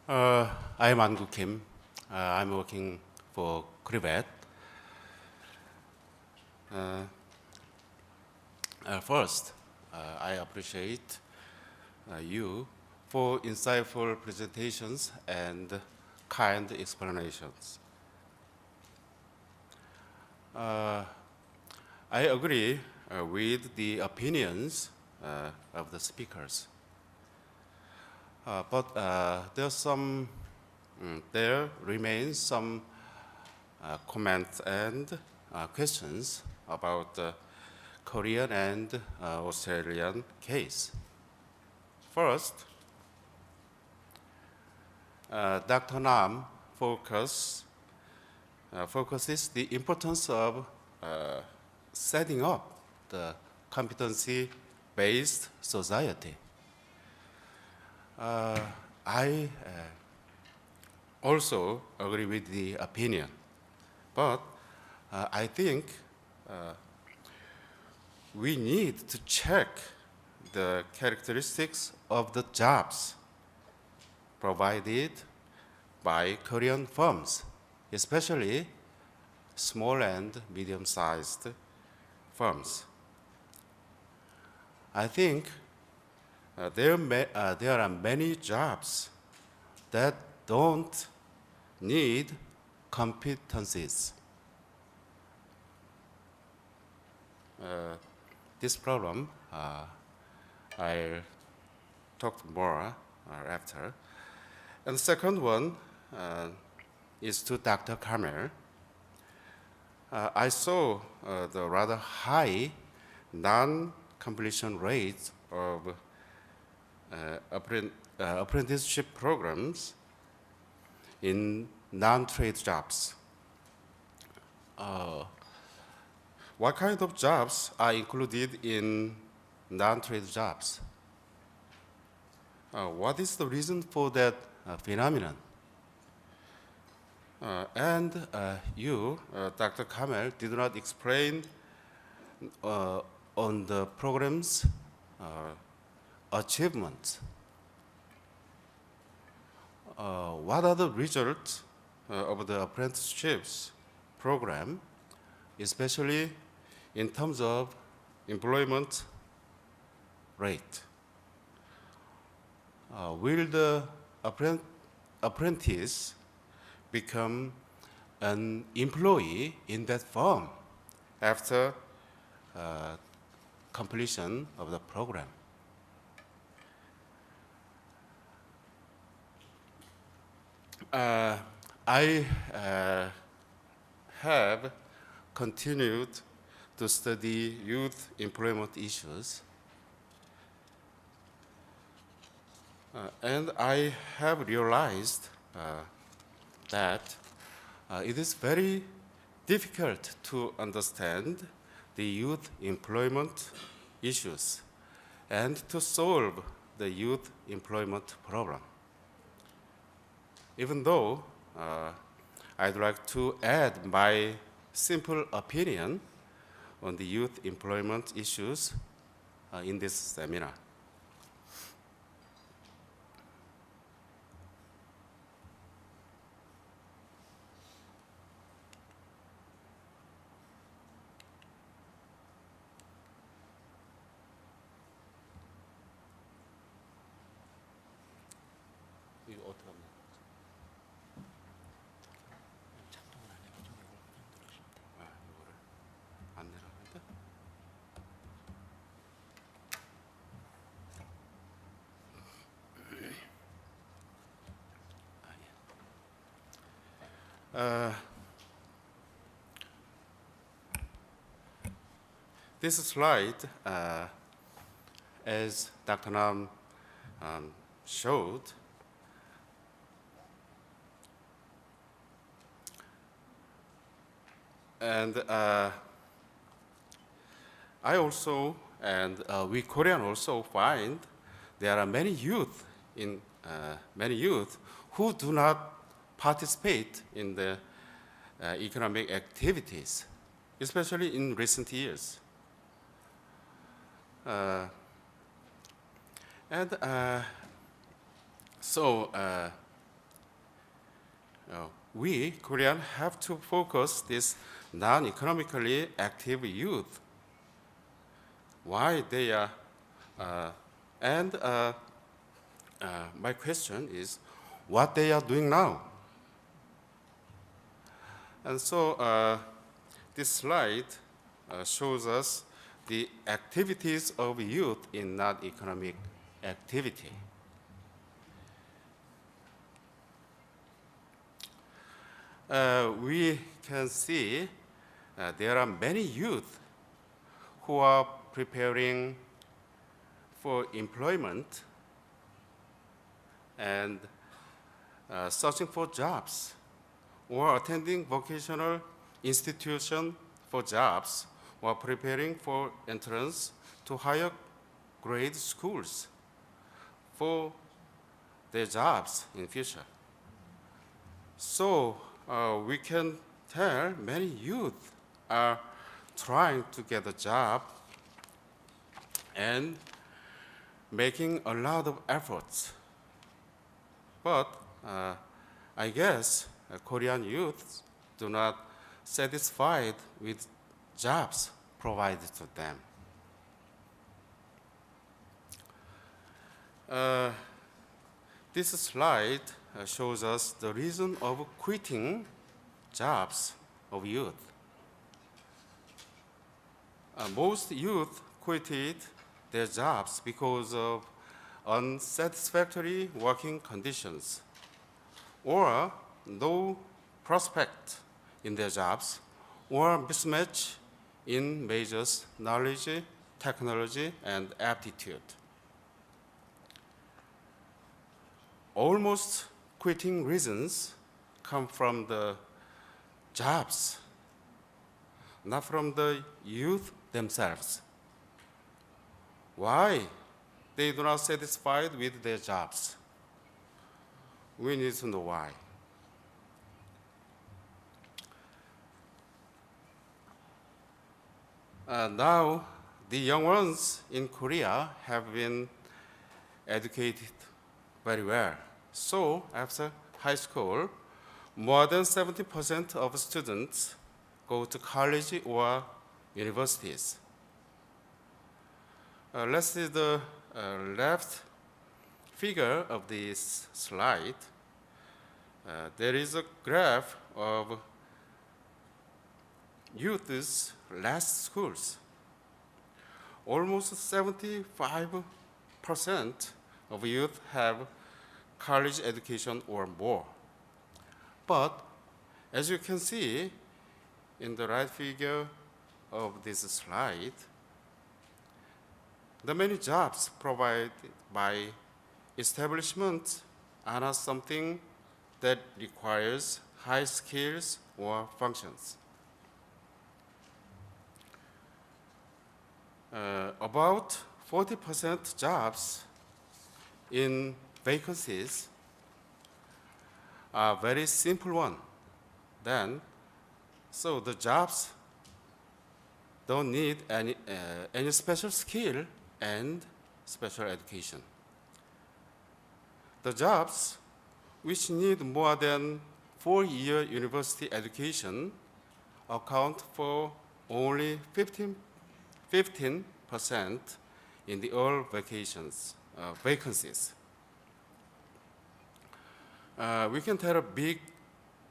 I'm Ahn Kook. I'm working for Conrad. First, I appreciate you for insightful presentations and kind explanations. I agree with the opinions of the speakers, but there remains some comments and questions about the Korean and Australian case. First, Dr. Nam focuses the importance of setting up the competency-based society. I also agree with the opinion, but I think we need to check the characteristics of the jobs provided by Korean firms, especially small and medium-sized firms. I think there are many jobs that don't need competencies. This problem I'll talk more after. And the second one is to Dr. Carmel. I saw the rather high non-completion rate of apprenticeship programs in non-trade jobs. What kind of jobs are included in non-trade jobs? What is the reason for that phenomenon? And you, Dr. Kamel, did not explain on the program's achievements. What are the results of the apprenticeships program, especially in terms of employment rate? Will the apprentice become an employee in that firm after completion of the program? I have continued to study youth employment issues, and I have realized that it is very difficult to understand the youth employment issues and to solve the youth employment problem. Even though I'd like to add my simple opinion on the youth employment issues in this seminar. 이거 어떻게 하면 작동을 안 해가지고 이걸 그냥 누르시면 돼요. 이거를 안 내려가는데? This slide, as Dr. Nam showed, and I also, and we Korean also find there are many youth who do not participate in the economic activities, especially in recent years. So we Korean have to focus this non-economically active youth. Why they are, my question is, what they are doing now? And so this slide shows us the activities of youth in non-economic activity. We can see there are many youth who are preparing for employment and searching for jobs or attending vocational institution for jobs or preparing for entrance to higher grade schools for their jobs in future. So we can tell many youth are trying to get a job and making a lot of efforts. But I guess Korean youth do not satisfied with jobs provided to them. This slide shows us the reason of quitting jobs of youth. Most youth quitted their jobs because of unsatisfactory working conditions or no prospect in their jobs or mismatch in majors knowledge, technology, and aptitude. Almost quitting reasons come from the jobs, not from the youth themselves. Why they do not satisfied with their jobs? We need to know why. Now, the young ones in Korea have been educated very well. So, after high school, more than 70% of students go to college or universities. Let's see the left figure of this slide. There is a graph of youth's last schools. Almost 75% of youth have college education or more. But as you can see in the right figure of this slide, the many jobs provided by establishments are not something that requires high skills or functions. About 40% jobs in vacancies are very simple one. So the jobs don't need any special skill and special education. The jobs which need more than 4-year university education account for only 15% in the all vacancies. We can tell a big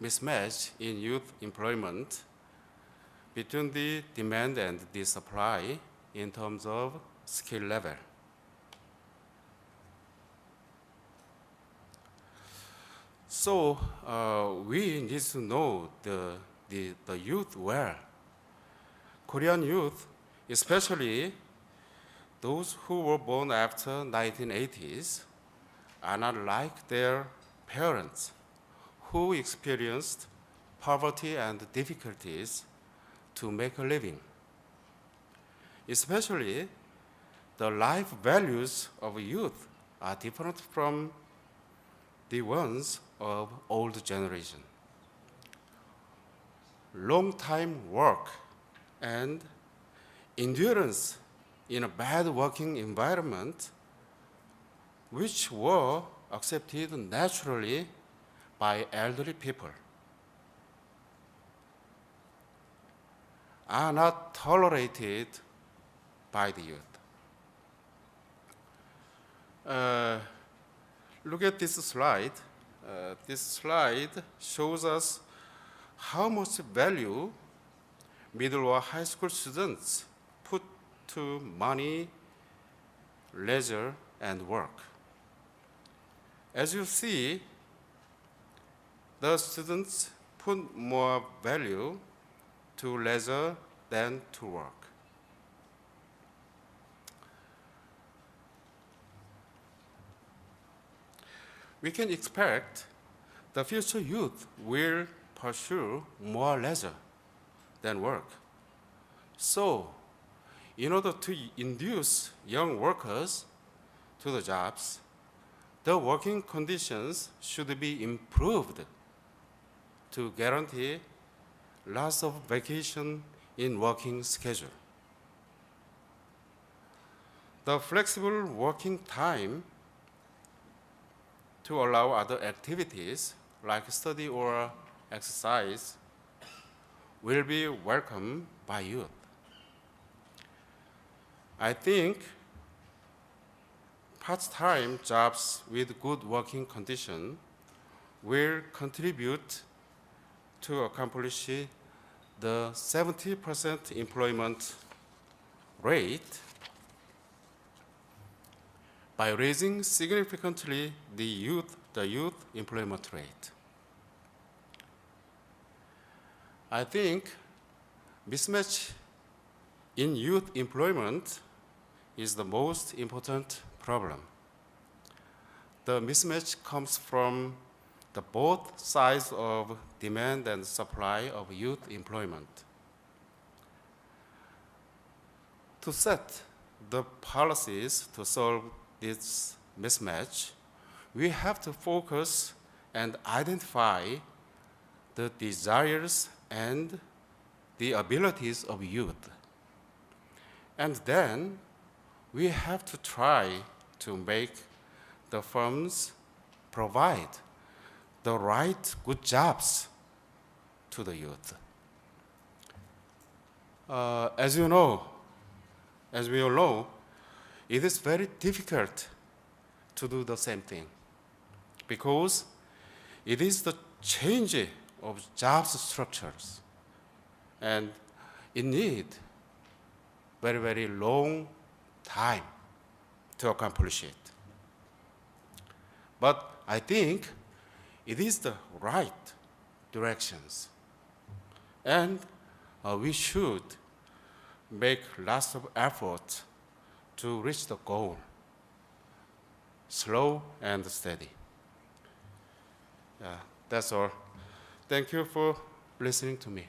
mismatch in youth employment between the demand and the supply in terms of skill level. So we need to know the youth well. Korean youth, especially those who were born after 1980s, are not like their parents who experienced poverty and difficulties to make a living. Especially, the life values of youth are different from the ones of old generation. Long time work and endurance in a bad working environment, which were accepted naturally by elderly people are not tolerated by the youth. Look at this slide. This slide shows us how much value middle or high school students put to money, leisure, and work. As you see, the students put more value to leisure than to work. We can expect the future youth will pursue more leisure than work. So, in order to induce young workers to the jobs, the working conditions should be improved to guarantee lots of vacation in working schedule. The flexible working time to allow other activities like study or exercise will be welcomed by youth. I think part-time jobs with good working condition will contribute to accomplish the 70% employment rate by raising significantly the youth employment rate. I think mismatch in youth employment is the most important problem. The mismatch comes from the both sides of demand and supply of youth employment. To set the policies to solve this mismatch, we have to focus and identify the desires and the abilities of youth. And then we have to try to make the firms provide the right good jobs to the youth. As we all know, it is very difficult to do the same thing because it is the change of job structures and it needs very, very long time to accomplish it. But I think it is the right directions. And we should make lots of effort to reach the goal, slow and steady. Yeah, that's all. Thank you for listening to me.